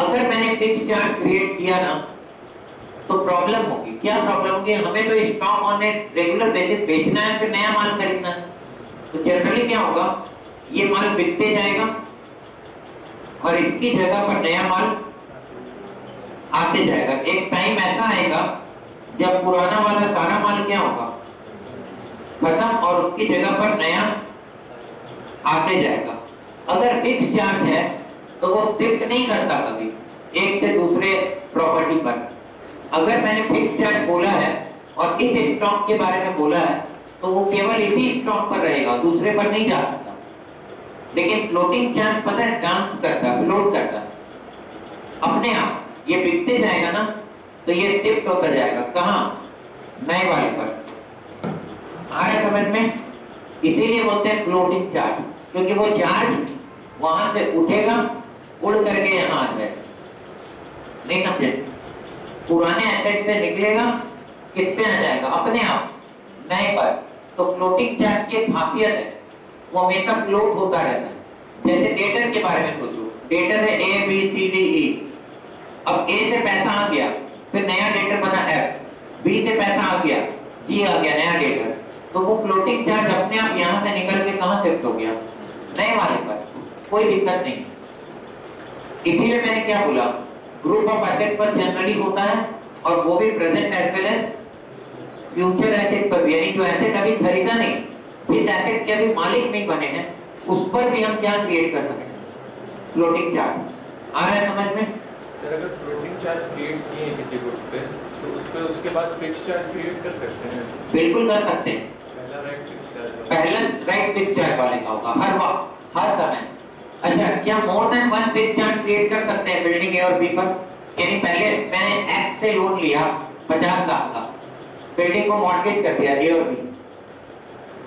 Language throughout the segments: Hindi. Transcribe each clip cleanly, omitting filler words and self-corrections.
अगर मैंने फिक्स चार्ज क्रिएट किया ना तो प्रॉब्लम होगी। क्या प्रॉब्लम होगी? हमें तो stock on a regular basis बेचना है, फिर नया माल खरीदना है। तो जनरली क्या होगा, ये माल बिकते जाएगा और इसकी जगह पर नया माल आते जाएगा। एक टाइम ऐसा आएगा जब पुराना वाला सारा माल क्या होगा, खत्म, और उसकी जगह पर नया आते जाएगा। अगर फिक्स चार्ज है तो वो शिफ्ट नहीं करता कभी एक से दूसरे प्रॉपर्टी पर। अगर मैंने फिक्स चार्ज बोला है और इस स्टॉक के बारे में बोला है तो वो केवल इसी स्टॉक पर रहेगा, दूसरे पर नहीं जा सकता। लेकिन फ्लोटिंग चार्ज पता है डांस करता है, फ्लोट करता है अपने आप। ये बिकते जाएगा ना तो ये शिफ्ट होता जाएगा, कहां? नए वाले पर। आ रहा है समझ में? इसीलिए बोलते हैं फ्लोटिंग चार्ज, क्योंकि वो चार्ज वहां से उठेगा, उड़ करके यहां आ जाएगा। नहीं समझे? पुराने एसेट से निकलेगा, किस पे आ जाएगा? अपने आप नए पर। तो फ्लोटिंग चार्ज की खासियत है वो हमेशा फ्लोट होता रहता है। जैसे डेटर के बारे में सोचो, डेटर है A B C D E. अब ए से पैसा आ गया, फिर नया डेटर बना एफ, बी से पैसा आ गया, जी आ गया नया डेटर। तो वो फ्लोटिंग चार्ज अपने आप यहां से निकल के कहां शिफ्ट हो गया? नए वाले पर। कोई दिक्कत नहीं। इसीलिए मैंने क्या बोला, ग्रुप ऑफ एसेट पर जनरली होता है, और वो भी present as well as future asset पर। यानी जो एसेट अभी खरीदा नहीं, जिस एसेट के अभी मालिक नहीं बने हैं, उस पर भी हम क्या क्रिएट कर सकते हैं? Floating charge. आ रहा है समझ में? सर अगर फ्लोटिंग चार्ज क्रिएट किए हैं किसी ग्रुप पे, तो उस पे उसके बाद फिक्स चार्ज क्रिएट कर सकते हैं? बिल्कुल कर सकते हैं। पहला राइट फिक्स चार्ज, पहला राइट फिक्स चार्ज वाले का होगा हर वक्त, हर समय। अच्छा, क्या more than one fix charge create कर सकते हैं बिल्डिंग ए और बी पर? यानी पहले मैंने एक्स से लोन लिया 50 लाख का, बिल्डिंग को मॉर्गेज कर दिया ए और बी।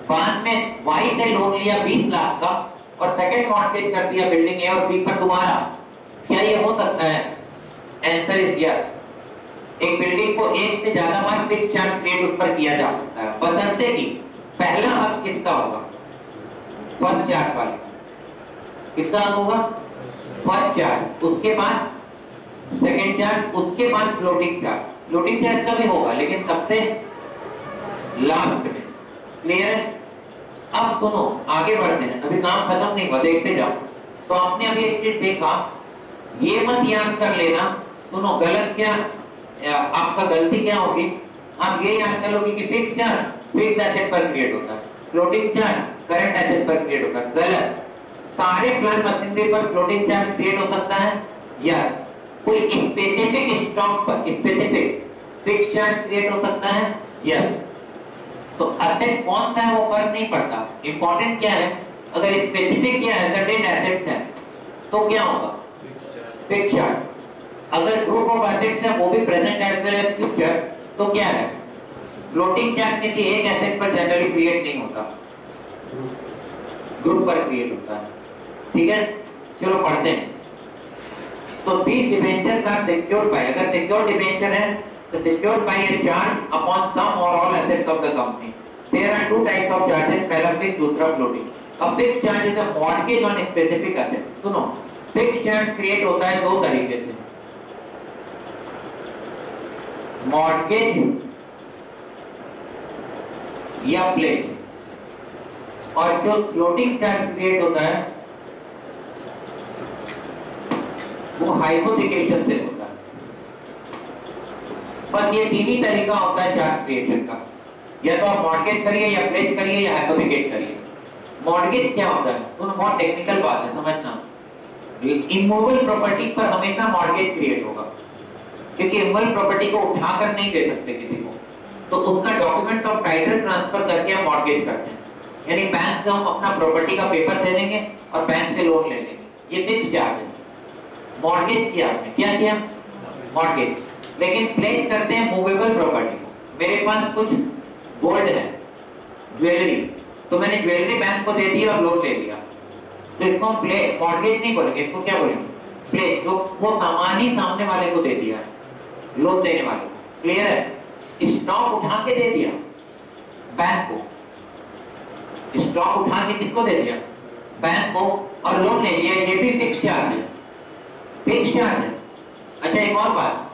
बाद में वाई से लोन लिया 20 लाख का और सेकंड मॉर्गेज कर दिया बिल्डिंग ए और बी पर दोबारा। क्या ये हो सकता है? Answer is yes. एक बिल्डिंग को एक से ज्यादा बार फिक्स चार्ज क्रिएट उस पर किया जा सकता है, बशर्ते कि पहला हक किसका होगा? फर्स्ट चार्ज वाले का। किसका हक होगा? फर्स्ट चार्ज, उसके बाद सेकंड चार्ज, उसके बाद फ्लोटिंग चार्ज। फ्लोटिंग चार्ज का भी होगा लेकिन सबसे लास्ट में। क्लियर है? अब सुनो, आगे बढ़ते हैं, अभी काम खत्म नहीं हुआ, देखते जाओ। तो आपने अभी एक चीज देखा, ये मत याद कर लेना, सुनो गलत क्या, आपका गलती क्या होगी, आप ये याद कर लोगे कि फिक्स चार्ज फिक्स एसेट पर क्रिएट होता है, फ्लोटिंग चार्ज करंट एसेट पर क्रिएट होता है। गलत। सारे प्लांट मशीनरी पर फ्लोटिंग चार्ज क्रिएट हो सकता है या कोई स्पेसिफिक स्टॉक पर स्पेसिफिक फिक्स चार्ज क्रिएट हो सकता है या। तो एसेट कौन सा है वो फर्क नहीं पड़ता, इंपॉर्टेंट क्या है, अगर स्पेसिफिक या सर्टेन एसेट्स है तो क्या होगा? Fix charge. अगर ग्रुप ऑफ एसेट्स है वो भी present as well as future, तो क्या है? फ्लोटिंग चार्ज किसी एक एसेट पर जनरली क्रिएट नहीं होता, ग्रुप पर क्रिएट होता है। ठीक है, चलो पढ़ते हैं। तो these debentures are secured by, अगर secured डिबेंचर है तो secured by a charge upon some or all assets of the company. There are two types of charges, पहला fixed, दूसरा floating. अब fixed charge is a mortgage on specific asset. सुनो, fixed charge क्रिएट होता है दो तरीके से, मॉर्गेज या प्लेज, और जो फ्लोटिंग चार्ज क्रिएट होता है वो हाइपोथिकेशन से होता है। बस ये तीन ही तरीका होता है चार्ज क्रिएशन का, या तो आप मॉर्गेज करिए या प्लेज करिए या हाइपोथिकेट करिए। मॉर्गेज क्या होता है? तो बहुत टेक्निकल बात है, समझना। इमूवेबल प्रॉपर्टी पर हमेशा मॉर्गेज क्रिएट होगा, क्योंकि इमूवेबल प्रॉपर्टी को उठाकर नहीं दे सकते किसी को, तो उसका डॉक्यूमेंट ऑफ टाइटल ट्रांसफर करके हम मॉर्गेज करते हैं। यानी बैंक को हम अपना प्रॉपर्टी का पेपर दे देंगे और बैंक से लोन ले लेंगे, ये फिक्स चार्ज है। मॉर्गेज किया आपने, क्या किया? मॉर्गेज। लेकिन प्लेज करते हैं मूवेबल प्रॉपर्टी को। मेरे पास कुछ गोल्ड है, ज्वेलरी, तो मैंने ज्वेलरी बैंक को दे दी और लोन ले लिया, तो इसको हम प्ले मॉर्गेज नहीं बोलेंगे, इसको क्या बोलेंगे? प्लेज। जो वो सामान ही सामने वाले को दे दिया, लोन देने वाले को। क्लियर है? स्टॉक उठा के दे दिया बैंक को, स्टॉक उठा के किसको दे दिया? बैंक को, और लोन ले लिया, ये भी फिक्स चार्ज है। फिक्स चार्ज है, अच्छा एक और बात,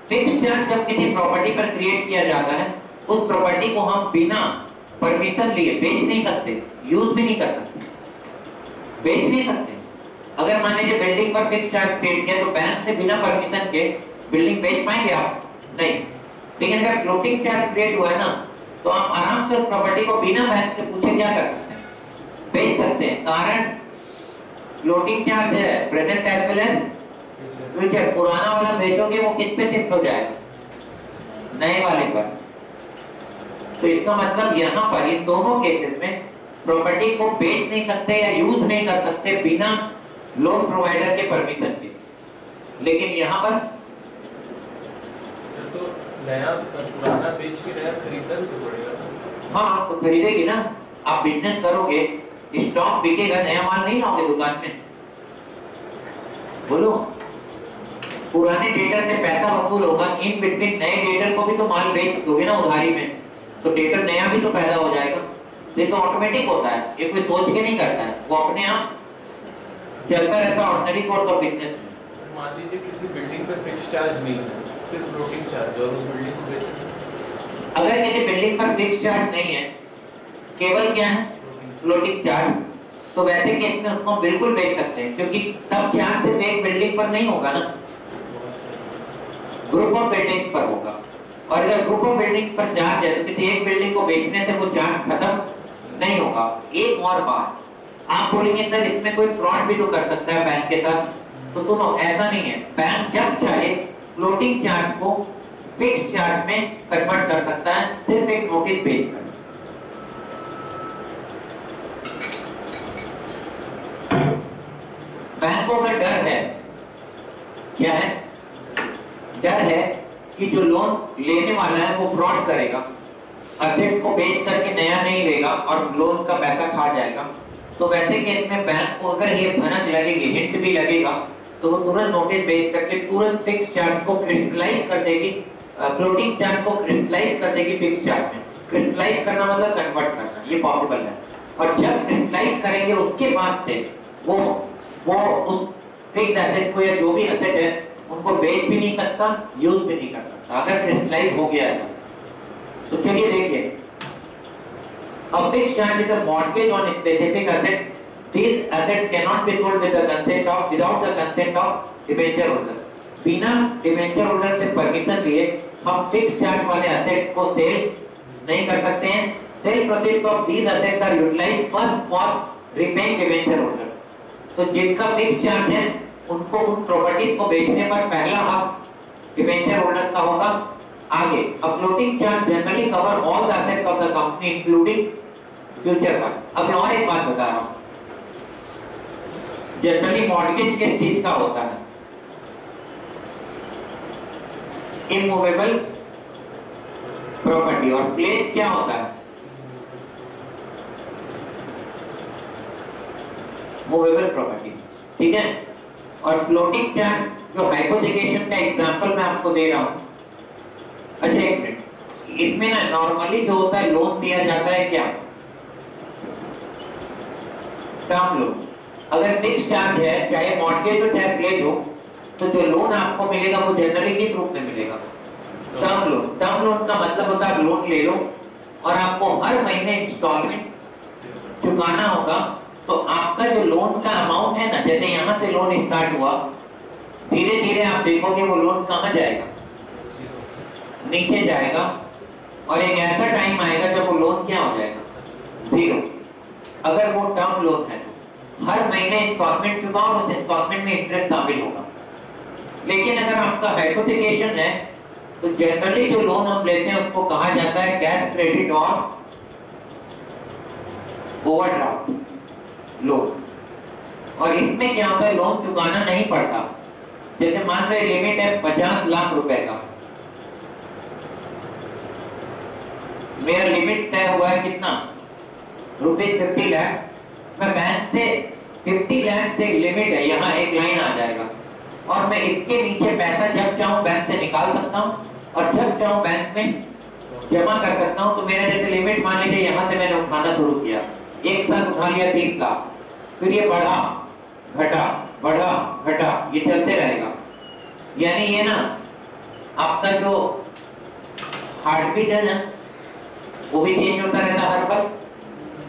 फिक्स चार्ज जब किसी प्रॉपर्टी पर क्रिएट किया जाता है, उस प्रॉपर्टी को हम बिना परमिशन लिए बेच नहीं सकते, यूज भी नहीं कर सकते, बेच नहीं सकते। अगर मान लीजिए बिल्डिंग पर फिक्स चार्ज क्रिएट किया तो बैंक से बिना परमिशन के बिल्डिंग बेच पाएंगे आप? नहीं। लेकिन अगर फ्लोटिंग चार्ज क्रिएट हुआ है ना, तो आप आराम से उस प्रॉपर्टी को बिना बैंक से पूछे क्या कर सकते हैं, बेच सकते हैं। कारण फ्लोटिंग चार्ज है, present as well as future. पुराना वाला बेचोगे वो किस पे शिफ्ट हो जाएगा? नए वाले पर। तो इसका मतलब यहाँ पर इन दोनों केसेस में प्रॉपर्टी को बेच नहीं सकते या यूज नहीं कर सकते बिना लोन प्रोवाइडर के परमिशन के। लेकिन यहाँ पर सर तो नया पुराना बेच के नया खरीदना भी तो पड़ेगा। हाँ, तो खरीदेगी ना। आप बिजनेस करोगे, स्टॉक बिकेगा, नया माल नहीं लाओगे दुकान में। बोलो, पुराने डेटर से पैसा वसूल होगा, इन बिटवीन नए डेटर को भी तो माल बेच दोगे ना उधारी में, तो डेटर नया भी तो पैदा हो जाएगा। ये तो ऑटोमेटिक होता है, ये कोई सोच के नहीं करता है, वो अपने आप चलता रहता है ऑर्डिनरी कोर्स ऑफ बिजनेस में। मान लीजिए किसी बिल्डिंग पे फिक्स चार्ज नहीं है, सिर्फ फ्लोटिंग चार्ज, और उस बिल्डिंग को बेचना। अगर किसी बिल्डिंग पर फिक्स चार्ज नहीं है, केवल क्या है फ्लोटिंग चार्ज, तो वैसे केस में उसको बिल्कुल बेच सकते हैं, क्योंकि तब चार्ज सिर्फ एक बिल्डिंग पर नहीं होगा ना, ग्रुप ऑफ बिल्डिंग पर होगा। और अगर ग्रुप ऑफ बिल्डिंग पर चार्ज है तो किसी एक बिल्डिंग को बेचने से वो चार्ज खत्म नहीं होगा। एक और बात, आप बोलेंगे सर इसमें कोई फ्रॉड भी तो कर सकता है बैंक के साथ, तो सुनो, ऐसा नहीं है। बैंक जब चाहे फ्लोटिंग चार्ज को फिक्स चार्ज में कन्वर्ट कर सकता है, सिर्फ एक नोटिस भेजकर। बैंक को अगर डर है, क्या है? डर है कि जो लोन लेने वाला है वो फ्रॉड करेगा, असेट को बेच करके नया नहीं लेगा और लोन का पैसा खा जाएगा, तो वैसे केस में बैंक को अगर ये भनक लगेगी, हिंट भी लगेगा, तो वो तुरंत नोटिस भेज करके तुरंत फिक्स चार्ज को क्रिस्टलाइज कर देगी, फ्लोटिंग चार्ज को क्रिस्टलाइज कर देगी फिक्स चार्ज में। क्रिस्टलाइज करना मतलब कन्वर्ट करना, ये पॉसिबल है। और जब क्रिस्टलाइज करेंगे उसके बाद से वो उस फिक्स एसेट को या जो भी एसेट है उनको बेच भी नहीं सकता, यूज भी नहीं कर सकता, अगर क्रिस्टलाइज हो गया है। तो चलिए देखिए, a fixed charge is a mortgage on a specific asset. These assets cannot be sold with the consent of, without the consent of debenture holder. बिना डिबेंचर होल्डर से परमिशन लिए हम फिक्स चार्ज वाले एसेट को सेल नहीं कर सकते हैं। Sell proceeds of these assets are utilized first for repaying debenture holder. तो जिनका फिक्स चार्ज है उनको उन प्रॉपर्टीज को बेचने पर पहला हक डिबेंचर होल्डर का होगा। आगे, a floating charge generally cover all the assets of the company including future one। अब मैं और एक बात बता रहा हूँ, जनरली मॉर्गेज किस चीज का होता है? Immovable property. और प्लेस क्या होता है? मूवेबल प्रॉपर्टी, ठीक है। और फ्लोटिंग चार्ज जो हाइपोथेकेशन का एग्जांपल मैं आपको दे रहा हूं, अच्छा एक मिनट, इसमें ना नॉर्मली जो होता है लोन दिया जाता है क्या? Term loan. अगर फिक्स चार्ज है, चाहे मॉर्गेज हो चाहे प्लेस हो, तो जो लोन आपको मिलेगा वो जनरली किस रूप में मिलेगा? Term loan. टर्म लोन का मतलब होता है लोन ले लो और आपको हर महीने इंस्टॉलमेंट चुकाना होगा। तो आपका जो लोन का अमाउंट है ना, जैसे यहाँ से लोन स्टार्ट हुआ, धीरे धीरे आप देखोगे वो लोन कहाँ जाएगा? नीचे जाएगा। और एक ऐसा टाइम आएगा जब वो लोन क्या हो जाएगा? जीरो। अगर वो टर्म लोन है तो हर महीने इंस्टॉलमेंट चुकाओ और उस इंस्टॉलमेंट में इंटरेस्ट शामिल होगा। लेकिन अगर आपका हाइपोथेकेशन है तो जनरली जो लोन हम लेते हैं उसको कहा जाता है कैश क्रेडिट और ओवरड्राफ्ट लोन। और इसमें क्या होता है, लोन चुकाना नहीं पड़ता। जैसे मान लो लिमिट है 50 लाख रुपए का, मेरा लिमिट तय हुआ है कितना? ₹50 लाख। मैं बैंक से 50 लाख से लिमिट है, यहाँ एक लाइन आ जाएगा और मैं इसके नीचे पैसा जब चाहूँ बैंक से निकाल सकता हूँ और जब चाहूँ बैंक में जमा कर सकता हूँ। तो मेरा जैसे लिमिट मान लीजिए यहाँ से मैंने उठाना शुरू किया, एक साल उठा लिया 30 लाख, फिर ये बढ़ा घटा बढ़ा घटा, ये चलते रहेगा। यानी ये ना आपका जो हार्ट बीट है ना वो भी चेंज होता रहता है हर पल,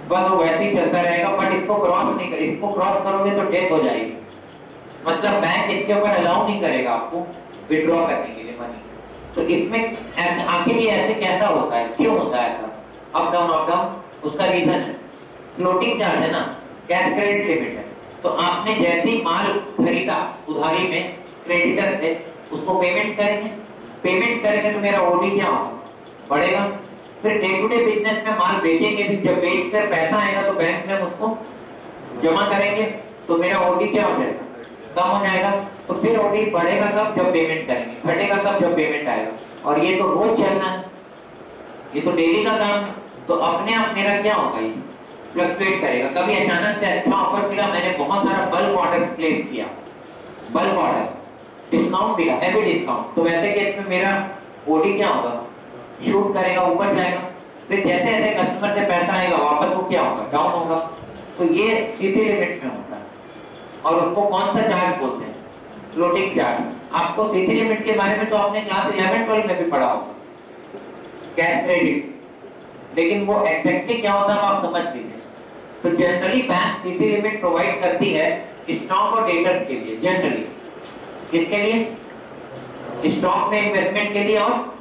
बस वो वैसे ही चलता रहेगा, बट इसको क्रॉस नहीं कर, इसको क्रॉस करोगे तो डेथ हो जाएगी। मतलब बैंक इसके ऊपर अलाउ नहीं करेगा आपको विड्रॉ करने के लिए मनी। तो इसमें आखिर ये ऐसे कैसा होता है, क्यों होता है ऐसा अप डाउन? उसका रीजन है फ्लोटिंग चार्ज है ना, कैश क्रेडिट लिमिट है। तो आपने जैसे ही माल खरीदा उधारी में क्रेडिटर से, उसको पेमेंट करेंगे तो मेरा ओडी क्या होगा, बढ़ेगा। फिर डे टू डे बिजनेस में माल बेचेंगे भी, जब बेचकर पैसा आएगा तो बैंक में उसको जमा करेंगे तो मेरा ओडी क्या हो जाएगा, कम हो जाएगा। तो फिर ओडी बढ़ेगा कब, जब पेमेंट करेंगे, घटेगा कब, जब पेमेंट आएगा। और ये तो रोज चलना है, ये तो डेली का काम है। तो अपने आप मेरा क्या होगा, ये फ्लक्चुएट करेगा। कभी अचानक से अच्छा ऑफर मिला, मैंने बहुत सारा बल्क ऑर्डर प्लेस किया, बल्क ऑर्डर डिस्काउंट मिला, हैवी डिस्काउंट, तो वैसे केस में मेरा ओडी क्या होगा, शूट करेगा, ऊपर जाएगा। फिर जैसे जैसे कस्टमर से पैसा आएगा वापस वो क्या होगा, डाउन होगा। तो ये सीधी लिमिट में होता है। और उसको कौन सा चार्ज बोलते हैं, फ्लोटिंग चार्ज। आपको सीधी लिमिट के बारे में तो आपने क्लास 11-12 में भी पढ़ा होगा, कैश क्रेडिट, लेकिन वो एग्जैक्टली क्या होता है आप समझ लीजिए। तो जनरली बैंक सीधी लिमिट प्रोवाइड करती है स्टॉक और डेटर्स के लिए, जनरली किसके लिए, स्टॉक में इन्वेस्टमेंट के लिए और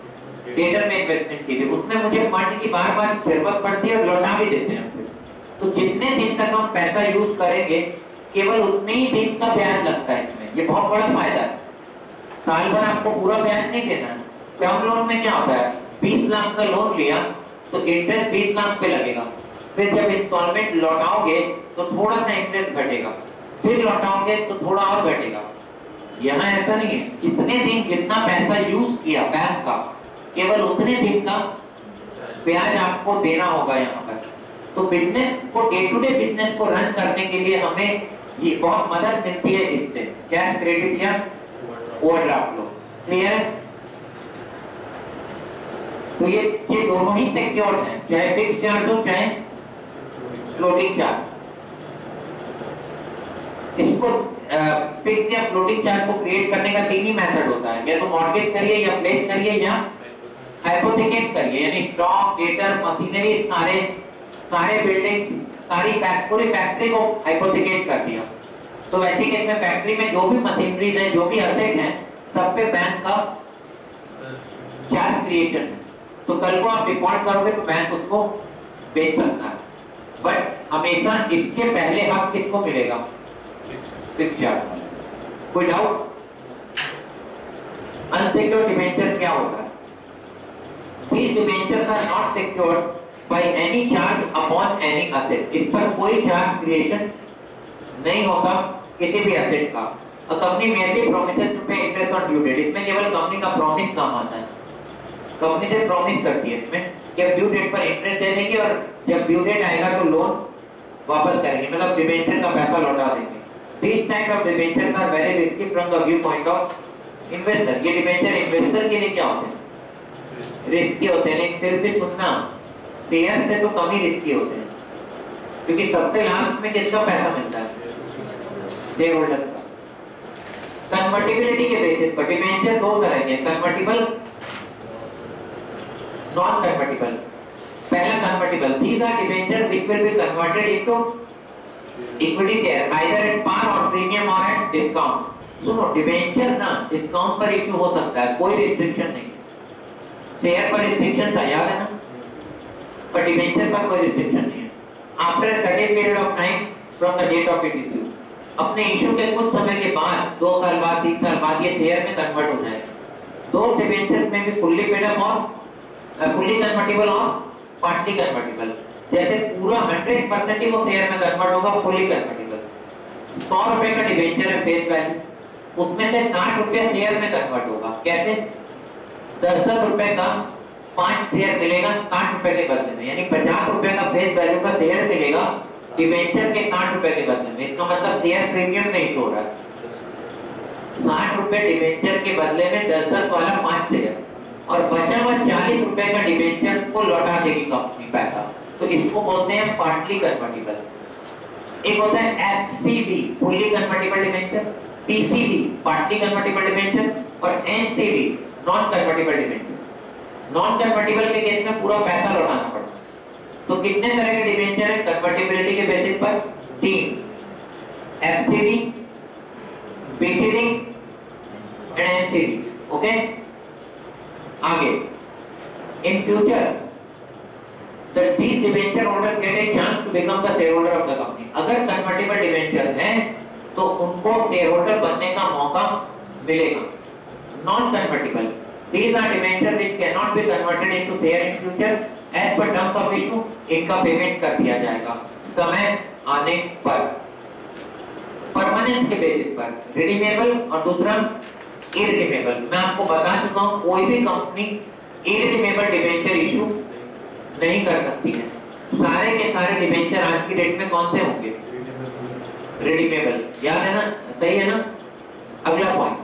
डेटर में इन्वेस्टमेंट के लिए। उसमें मुझे फंड की बार बार जरूरत पड़ती है और लौटा भी देते हैं। तो जितने दिन तक हम पैसा यूज करेंगे केवल उतने ही दिन का ब्याज लगता है इसमें, ये बहुत बड़ा फायदा है। साल भर आपको पूरा ब्याज नहीं देना है। टर्म लोन में क्या होता है, 20 लाख का लोन लिया तो इंटरेस्ट 20 लाख पे लगेगा, फिर जब इंस्टॉलमेंट लौटाओगे तो थोड़ा सा इंटरेस्ट घटेगा, फिर लौटाओगे तो थोड़ा और घटेगा। यहाँ ऐसा नहीं है, कितने दिन जितना पैसा यूज किया बैंक का केवल उतने दिन का ब्याज आपको देना होगा यहाँ पर। तो बिजनेस को, डे टू डे बिजनेस को रन करने के लिए हमें ये बहुत मदद मिलती है इससे, कैश क्रेडिट या ओवरड्राफ्ट लोन। क्लियर? तो ये दोनों ही सिक्योर्ड हैं, चाहे फिक्स चार्ज हो चाहे फ्लोटिंग चार्ज। इसको फिक्स या फ्लोटिंग चार्ज को क्रिएट करने का 3 ही मेथड होता है, या तो मॉर्गेज करिए या प्लेस करिए या हाइपोथेकेट करिए। यानी स्टॉक, डेटर, मशीनरी, सारे बिल्डिंग, पूरी फैक्ट्री को हाइपोथेकेट कर दिया। तो वैसे केस में फैक्ट्री में जो भी मशीनरीज है, जो भी असेट है, सब पे बैंक का चार्ज क्रिएशन है। तो कल को आप डिफॉल्ट करोगे तो बैंक उसको बेच सकता है, बट हमेशा इसके पहले हक किसको मिलेगा, फिक्स चार्ज। कोई डाउट? अनसिक्योर्ड डिबेंचर क्या होता है? These debentures are not secured by any charge upon any asset. इस पर कोई चार्ज क्रिएशन नहीं होता किसी भी एसेट का। A company merely promises to pay interest on due date. इसमें केवल कंपनी का प्रॉमिस काम आता है। कंपनी से प्रॉमिस करती है इसमें कि अब ड्यू डेट पर इंटरेस्ट दे देंगे और जब ड्यू डेट आएगा तो लोन वापस करेंगे, मतलब डिबेंचर का पैसा लौटा देंगे। These type of debentures are very risky from the viewpoint of investor. ये डिबेंचर इन्वेस्टर के लिए क्या होते हैं, रिस्की होते हैं। लेकिन फिर भी सुनना, शेयर से तो कम ही रिस्की होते हैं, क्योंकि सबसे लास्ट में किसका पैसा मिलता है, शेयर होल्डर का। कन्वर्टिबिलिटी के बेसिस पर डिबेंचर 2 तरह के, कन्वर्टिबल, नॉन कन्वर्टिबल। पहला convertible, these are debentures which will be converted into equity share either at par or premium or at discount. सुनो, डिबेंचर ना डिस्काउंट पर इश्यू हो सकता है, कोई रिस्ट्रिक्शन नहीं। शेयर पर रिस्ट्रिक्शन था, याद है ना, पर डिबेंचर पर कोई रिस्ट्रिक्शन नहीं है। After certain period of time from the date of it issue, अपने इश्यू के कुछ समय के बाद, 2 साल बाद, 3 साल बाद ये शेयर में कन्वर्ट हो जाएगा। दो डिबेंचर में भी फुल्ली पेड अप और फुल्ली कन्वर्टिबल और पार्टली कन्वर्टिबल। जैसे पूरा 100% ही वो शेयर में कन्वर्ट होगा, फुल्ली कन्वर्टिबल। 100 रुपए का डिबेंचर है फेस वैल्यू, उसमें से 60 रुपए शेयर में कन्वर्ट होगा। कैसे? 10-10 रुपए का 5 शेयर मिलेगा 60 रुपए के बदले में, यानी 50 रुपए का फेस वैल्यू का शेयर मिलेगा डिबेंचर के 60 रुपए के बदले में। इसका मतलब शेयर प्रीमियम नहीं हो रहा है। 60 रुपए डिबेंचर के बदले में 10-10 वाला 5 शेयर, और बचा हुआ 40 रुपए का डिबेंचर को लौटा देगी कंपनी पैसा। तो इसको बोलते हैं पार्टली कन्वर्टिबल। एक होता है FCD, fully convertible debenture, TCD partly convertible debenture और NCD non convertible debenture. Non convertible के केस में पूरा पैसा लौटाना पड़ता है। तो कितने तरह के डिबेंचर है कन्वर्टिबिलिटी के बेसिस पर? 3, FCD, BCD and NCD। Okay, आगे in future these debenture holder get a chance to become the shareholder of the company। अगर कन्वर्टिबल डिबेंचर है तो उनको शेयर होल्डर बनने का मौका मिलेगा। Non convertible these are debentures which cannot be converted into share in future as per terms of issue। इनका पेमेंट कर दिया जाएगा समय आने पर। परमानेंट के बेसिस पर रिडीमेबल और दूसरा इरिडीमेबल। मैं आपको बता चुका हूं कोई भी कंपनी इरिडीमेबल डिबेंचर इशू नहीं कर सकती है। सारे के सारे डिबेंचर आज की डेट में कौन से होंगे? रिडीमेबल। याद है ना, सही है ना? अगला पॉइंट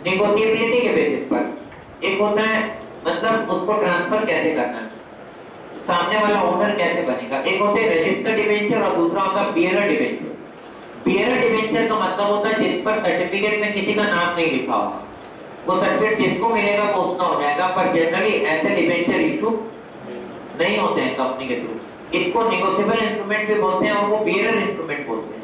नेगोशिएबिलिटी के बेसिस पर। एक होता है मतलब उसको ट्रांसफर कैसे करना है, सामने वाला ओनर कैसे बनेगा। एक होते हैं रजिस्टर्ड डिबेंचर और दूसरा होता है बियरर डिबेंचर। बियरर डिबेंचर का मतलब होता है जिस पर सर्टिफिकेट में किसी का नाम नहीं लिखा होगा, वो सर्टिफिकेट जिसको मिलेगा वो उसका हो जाएगा। पर जनरली ऐसे डिबेंचर इशू नहीं होते हैं कंपनी के थ्रू। इसको नेगोशिएबल इंस्ट्रूमेंट भी बोलते हैं और वो बियरर इंस्ट्रूमेंट बोलते हैं।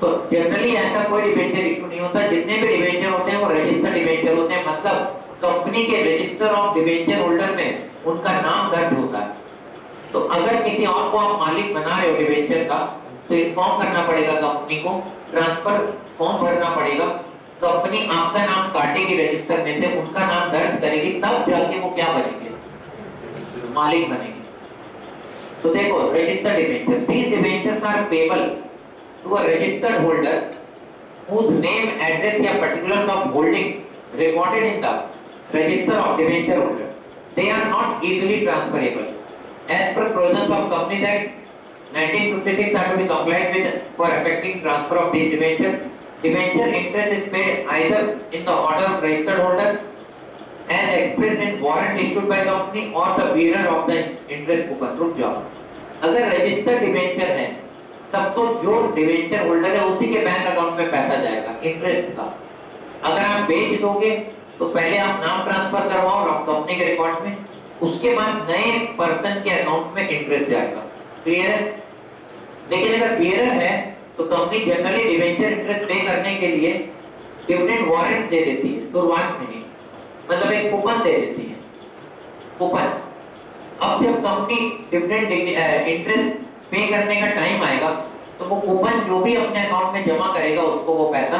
तो जनरली ऐसा कोई डिबेंचर इशू नहीं होता। जितने भी डिबेंचर होते हैं वो रजिस्टर्ड डिबेंचर होते हैं, मतलब कंपनी के रजिस्टर ऑफ डिबेंचर होल्डर में उनका नाम दर्ज होता है। तो अगर किसी और को आप मालिक बना रहे हो डिबेंचर का तो इन्फॉर्म करना पड़ेगा कंपनी को, ट्रांसफर फॉर्म भरना पड़ेगा। कंपनी आपका नाम काटेगी रजिस्टर में से, उनका नाम दर्ज करेगी, तब जाके वो क्या बनेंगे? मालिक बनेंगे। तो देखो registered debenture, these debentures are payable to a registered holder whose name, address या particulars of holding recorded in the register of debenture holder। They are not easily transferable as per provisions of Companies Act 1956 are to be complied with for effecting transfer of these debenture। Debenture interest is paid either in the order of registered holder as expressed in warrant issued by company or the bearer of the interest coupon। रुक जाओ, अगर रजिस्टर्ड डिबेंचर है तब तो जो डिबेंचर होल्डर है उसी के बैंक अकाउंट में पैसा जाएगा इंटरेस्ट का। अगर आप बेच दोगे तो पहले आप नाम ट्रांसफर करवाओ कंपनी के रिकॉर्ड में, उसके बाद नए पर्सन के अकाउंट में इंटरेस्ट जाएगा। क्लियर है? लेकिन अगर बियरर है तो कंपनी जनरली डिबेंचर इंटरेस्ट पे करने के लिए डिविडेंड वारंट दे देती है, शुरुआत में ही मतलब एक कूपन दे देती है, कूपन। अब जब कंपनी डिविडेंड इंटरेस्ट पे करने का टाइम आएगा तो वो कूपन जो भी अपने अकाउंट में जमा करेगा उसको वो पैसा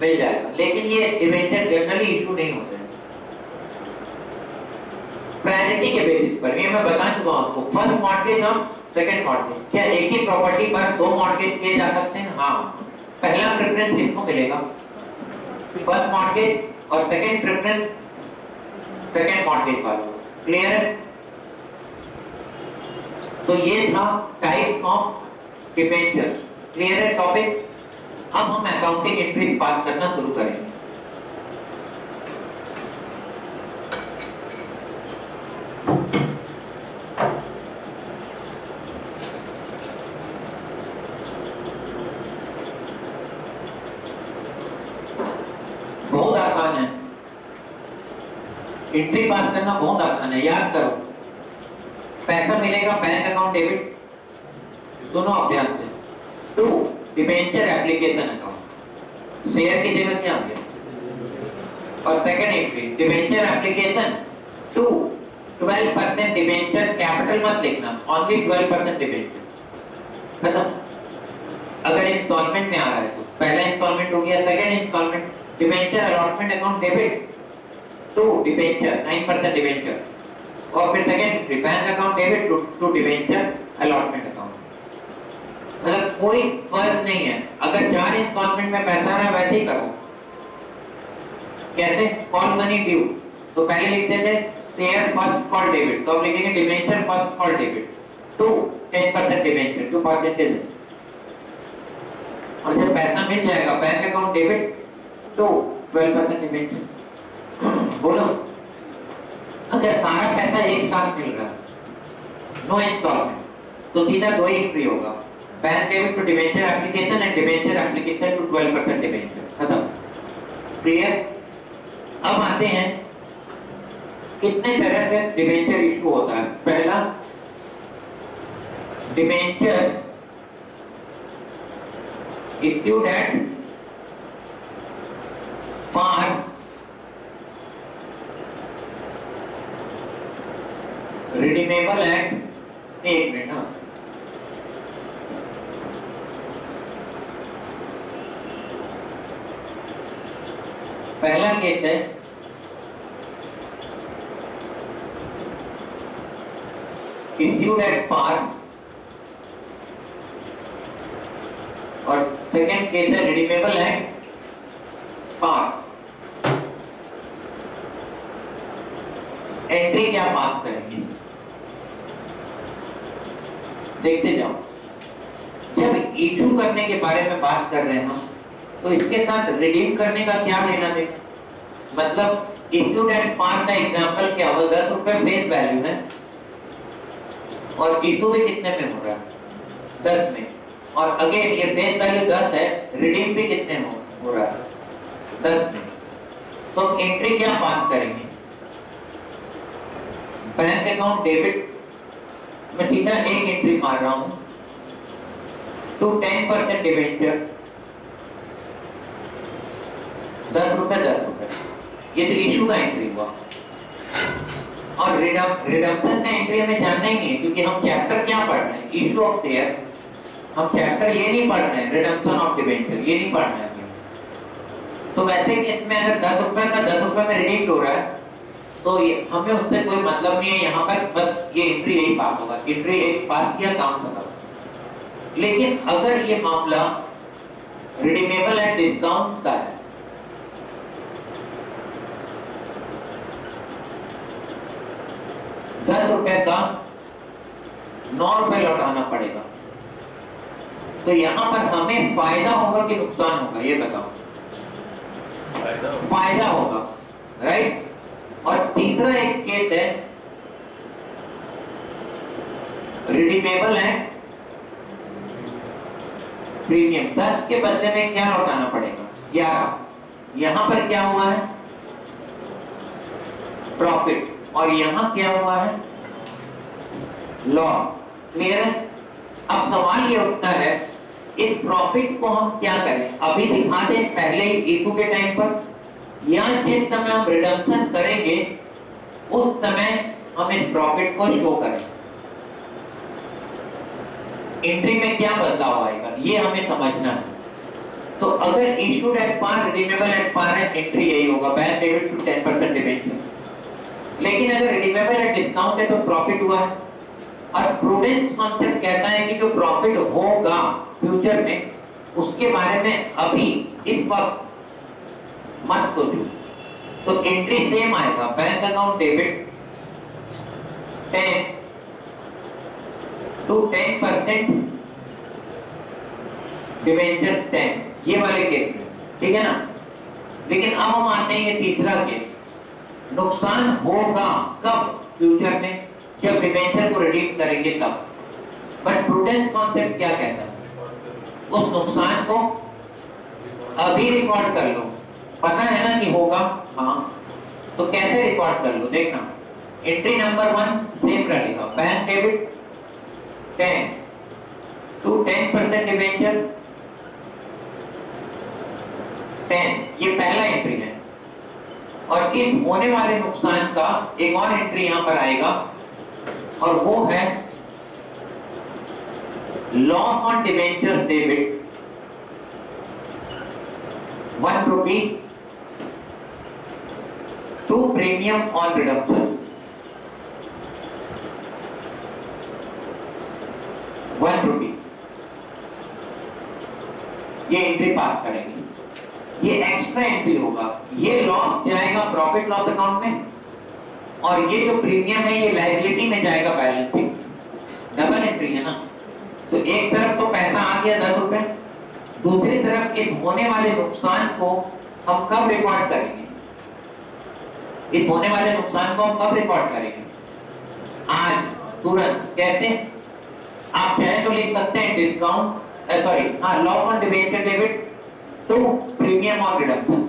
मिल जाएगा। लेकिन ये डिबेंचर जनरली इशू नहीं होते हैं प्रायोरिटी के बेसिस पर। ये मैं बता चुका हूं आपको, फर्स्ट मॉर्गेज और सेकंड मॉर्गेज। क्या एक ही प्रॉपर्टी पर दो मॉर्गेज किए जा सकते हैं? हाँ। पहला प्रेफरेंस किसको मिलेगा? फर्स्ट मॉर्गेज और सेकंड प्रेफरेंस सेकंड मॉर्गेज वालों। क्लियर है? तो ये था टाइप ऑफ डिबेंचर्स। क्लियर है टॉपिक? अब हम अकाउंटिंग एंट्री पास करना शुरू करेंगे। बहुत आसान है, एंट्री पास करना बहुत आसान है। याद करो, पैसा मिलेगा बैंक अकाउंट डेबिट, सुनो आप ध्यान से। 2 डिबेंचर एप्लीकेशन अकाउंट, शेयर की जगह क्या आ गया? और second entry debenture application 2 12% debenture, capital मत लिखना, ओनली 12% डिबेंचर। खत्म। अगर इंस्टॉलमेंट में आ रहा है तो पहला इंस्टॉलमेंट हो गया, second installment debenture allotment account debit 2 debenture 9% debenture, और फिर second bank account debit to debenture allotment account. मतलब कोई फर्क नहीं है, अगर 4 इंस्टॉलमेंट में पैसा आ रहा है वैसे ही करो। कैसे? कॉल मनी ड्यू तो पहले लिखते थे शेयर फर्स्ट कॉल डेबिट, तो अब लिखेंगे debenture first call debit to 10% debenture जो परसेंटेज है। और जब पैसा मिल जाएगा bank account debit to 12% debenture. बोलो, अगर सारा पैसा एक साथ मिल रहा है नो इंस्टॉलमेंट तो सीधा 2 ही एंट्री होगा, bank debit to debenture application and debenture application to 12% debenture. खत्म। क्लियर? अब आते हैं कितने तरह से डिबेंचर इशू होता है। पहला, debenture issued at par redeemable at, एक मिनट, हाँ, पहला केस है issued at par और सेकेंड केस है रिडीमेबल एट पार। एंट्री क्या पास करेंगे, देखते जाओ। जब इशू करने के बारे में बात कर रहे हैं हम, तो इसके साथ रिडीम करने का क्या लेना देना। मतलब इश्यूड एट पार का एग्जांपल क्या होगा, 10 रुपए फेस वैल्यू है और इशू भी कितने में हो रहा है, 10 में, और अगेन ये फेस वैल्यू 10 है, रिडीम भी कितने हो रहा है, 10 में। तो एंट्री क्या पास करेंगे, बैंक अकाउंट डेबिट में सीधा एक एंट्री मार रहा हूं टू 10% डिबेंचर, 10 रुपए 10 रुपए, ये तो इशू का एंट्री हुआ। और रिडम्पशन का एंट्री हमें जानना ही नहीं है, क्योंकि हम चैप्टर क्या पढ़ रहे हैं, इशू ऑफ शेयर। हम चैप्टर ये नहीं पढ़ रहे हैं, रिडम्पशन ऑफ डिबेंचर ये नहीं पढ़ना है। तो वैसे इसमें अगर 10 रुपए का 10 रुपए में रिडीम्ड हो रहा है, तो ये हमें उससे कोई मतलब नहीं है। यहाँ पर बस ये एंट्री यही पास होगा, एंट्री एक पास किया, काम खत्म। लेकिन अगर ये मामला रिडीमेबल एट डिस्काउंट का है, ₹10 का 9 रुपए लौटाना पड़ेगा, तो यहां पर हमें फायदा होगा कि नुकसान होगा, ये बताओ। फायदा होगा, राइट। और तीसरा एक केस है रिडीमेबल है प्रीमियम, 10 के बदले में क्या लौटाना पड़ेगा, 11। यहां पर क्या हुआ है, प्रॉफिट, और यहां क्या हुआ है, लॉस। क्लियर है? अब सवाल ये उठता है, इस प्रॉफिट को हम क्या करें, अभी दिखा दें पहले ही इशू के टाइम पर, या जिस समय हम रिडम्पशन करेंगे उस समय हम इस प्रॉफिट को शो करें। एंट्री में क्या बदलाव आएगा ये हमें समझना है। तो अगर issued at par, redeemable at par है, एंट्री यही होगा, बैंक डेबिट टू 10% डिबेंचर। लेकिन अगर रिडीमेबल एट डिस्काउंट है तो प्रॉफिट हुआ है। और प्रूडेंस कॉन्सेप्ट कहता है कि जो प्रॉफिट होगा फ्यूचर में, उसके बारे में अभी इस वक्त मत सोचो। तो एंट्री सेम आएगा, bank account debit 10 to 10% debenture 10, ये वाले केस में, ठीक है ना। लेकिन अब हम आते हैं ये तीसरा केस, नुकसान होगा कब, फ्यूचर में, जब डिबेंचर को रिडीम करेंगे तब। बट प्रूडेंस कॉन्सेप्ट क्या कहता है, उस नुकसान को अभी रिकॉर्ड कर लो, पता है ना कि होगा, हाँ, तो कैसे रिकॉर्ड कर लो, देखना। एंट्री नंबर 1 सेम रहेगा, बैंक डेबिट 10 to 10% डिबेंचर 10, ये पहला एंट्री है। और इस होने वाले नुकसान का एक और एंट्री यहां पर आएगा, और वो है loss on debenture debit 1 rupee to premium on redemption 1 rupee. ये एंट्री पास करेंगे, ये एक्स्ट्रा एंट्री होगा, ये लॉस जाएगा प्रॉफिट लॉस अकाउंट में, और ये जो प्रीमियम है ये लायबिलिटी में जाएगा बैलेंस शीट, डबल एंट्री है ना। तो एक तरफ तो पैसा आ गया 10 रुपए, दूसरी तरफ इस होने वाले नुकसान को हम कब रिकॉर्ड करेंगे, इस होने वाले नुकसान को हम कब रिकॉर्ड करेंगे, आज, तुरंत। कैसे, आप चाहे तो लिख सकते हैं डिस्काउंट, सॉरी, हाँ, loss on debenture debit to premium और रिडम्पशन,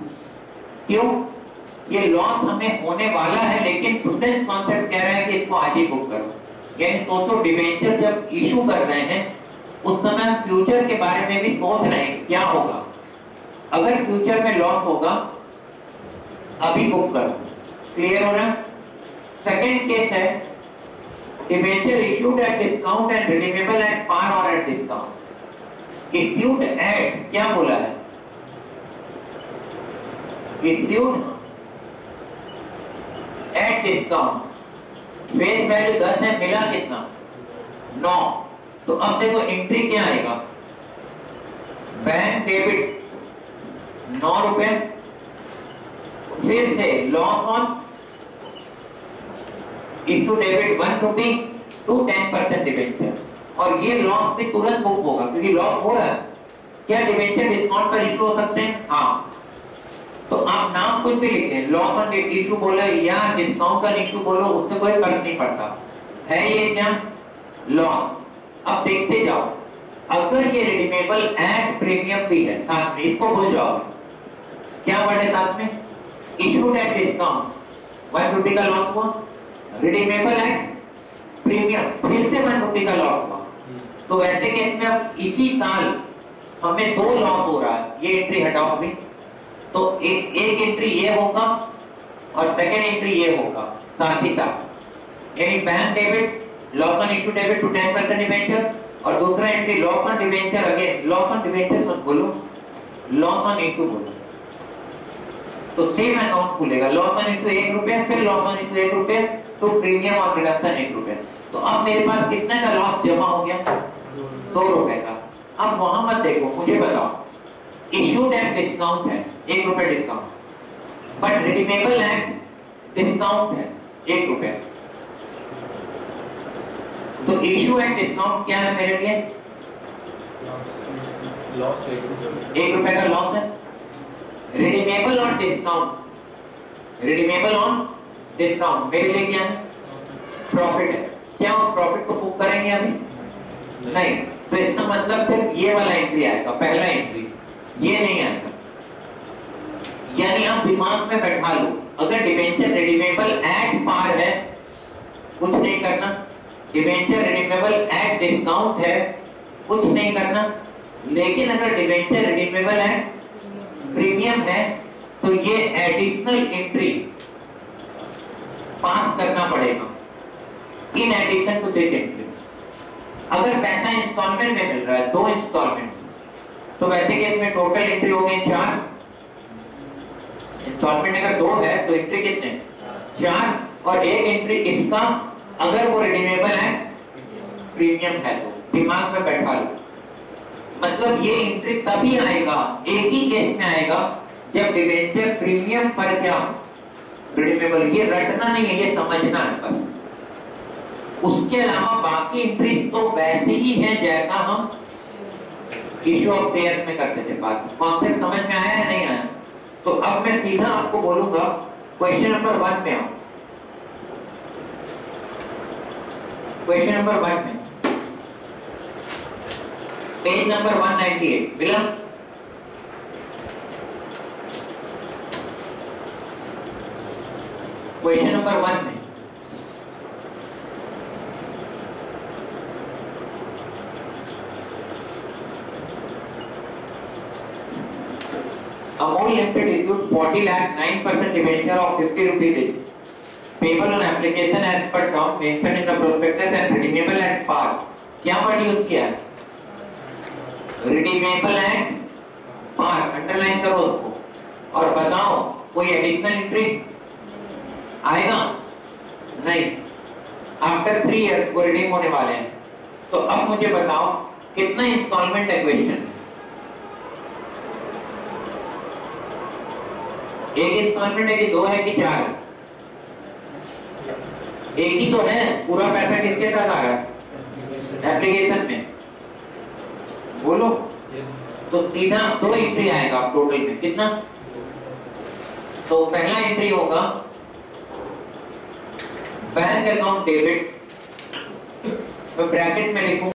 क्यों? ये लॉस हमें होने वाला है, लेकिन प्रूडेंस कॉन्सेप्ट कह रहा है कि इसको आज ही बुक करो। यानी सोचो, डिबेंचर जब इशू कर रहे हैं उस समय हम फ्यूचर के बारे में भी सोच रहे हैं क्या होगा। अगर फ्यूचर में लॉस होगा, अभी बुक करो। क्लियर हो रहा? सेकेंड केस है debenture issued at discount and redeemable at par और एट डिस्काउंट। इश्यूड एट क्या बोला है? Issued at discount, face value 10 है, मिला कितना? 9। तो अब देखो एंट्री क्या आएगा? बैंक डेबिट 9 रुपए, फिर से loss on issue debit 1 rupee to 10% debenture, और ये लॉस भी तुरंत बुक होगा क्योंकि लॉस हो रहा है। क्या डिबेंचर डिस्काउंट पर इशू हो सकते हैं? हाँ। तो आप नाम कुछ भी लिखें, लॉस ऑन इशू बोले या डिस्काउंट का इशू बोलो, उससे कोई फर्क नहीं पड़ता है। ये क्या? लॉस। अब देखते जाओ, अगर ये रिडीमेबल एट प्रीमियम भी है साथ में, इसको भूल जाओ। क्या वर्ड है साथ में? इशूड एट डिस्काउंट 1 रुपए का लॉस हुआ, रिडीमेबल एट प्रीमियम फिर से 1 रुपए का लॉस हुआ। तो वैसे केस में अब इसी साल हमें 2 लॉस हो रहा है, ये एंट्री हटाओ अभी। तो एक एंट्री ये होगा और सेकेंड एंट्री ये होगा साथ ही साथ। यानी bank debit loss on issue debit to 10% debenture, और दूसरा entry loss on debenture, again loss on debenture मत बोलो, लॉस ऑन इशू बोलो। तो सेम अकाउंट खुलेगा, लॉस ऑन इशू 1 रुपए, फिर लॉस ऑन इशू 1 रुपए, तो प्रीमियम और रिडक्शन 1 रुपए। तो अब मेरे पास कितने का लॉस जमा हो गया? 2 रुपए का। अब वहां मत देखो, मुझे बताओ, इशूड एट डिस्काउंट है 1 रुपए discount, but redeemable at discount है 1 रुपए। तो इशू एट डिस्काउंट क्या है मेरे लिए? लॉस 1 रुपए का लॉस है। Redeemable on discount, redeemable on discount मेरे लिए क्या है? प्रॉफिट है। क्या हम प्रॉफिट को बुक करेंगे अभी? नहीं। तो इसका मतलब सिर्फ ये वाला एंट्री आएगा, पहला एंट्री, ये नहीं आएगा। यानी आप दिमाग में बैठा लो, अगर डिबेंचर रिडीमेबल एट पार है, कुछ नहीं करना। डिबेंचर रिडीमेबल एट डिस्काउंट है, कुछ नहीं करना। लेकिन अगर डिबेंचर रिडीमेबल एट प्रीमियम है, तो ये एडिशनल एंट्री पास करना पड़ेगा in addition to this entry. अगर पैसा इंस्टॉलमेंट में मिल रहा है, 2 इंस्टॉलमेंट, तो वैसे केस में टोटल एंट्री हो गई 4। इंस्टॉलमेंट अगर 2 है तो एंट्री कितने? 4, और एक एंट्री इसका, अगर वो रिडीमेबल है प्रीमियम है तो दिमाग में बैठा लो। मतलब ये एंट्री तभी आएगा, एक ही केस में आएगा, जब डिबेंचर प्रीमियम पर क्या रिडीमेबल। ये रटना नहीं है, ये समझना है पर। उसके अलावा बाकी एंट्रीज तो वैसे ही हैं जैसा हम इशू ऑफ शेयर में करते थे। बात कॉन्सेप्ट समझ में आया है नहीं आया? तो अब मैं सीधा आपको बोलूंगा, क्वेश्चन नंबर 1 में आओ। क्वेश्चन नंबर 1 में पेज नंबर 198 मिला? क्वेश्चन नंबर 1 में Amol Limited issued 40 lakh 9% debenture of 50 rupees each, payable on application as per term mentioned in the prospectus and redeemable at par। क्या वर्ड यूज किया है? रिडीमेबल एट पार, अंडरलाइन करो उसको। और बताओ कोई एडिशनल एंट्री आएगा? नहीं। आफ्टर 3 इयर्स वो रिडीम होने वाले हैं। तो अब मुझे बताओ कितना इंस्टॉलमेंट है क्वेश्चन? एक इंस्टॉलमेंट है कि 2 है कि 4 है? एक ही तो है। पूरा पैसा किसके साथ आ रहा है? एप्लीकेशन में। बोलो। तो सीधा 2 एंट्री आएगा टोटल में, कितना? तो पहला एंट्री होगा बैंक अकाउंट डेबिट, मैं ब्रैकेट में लिखूं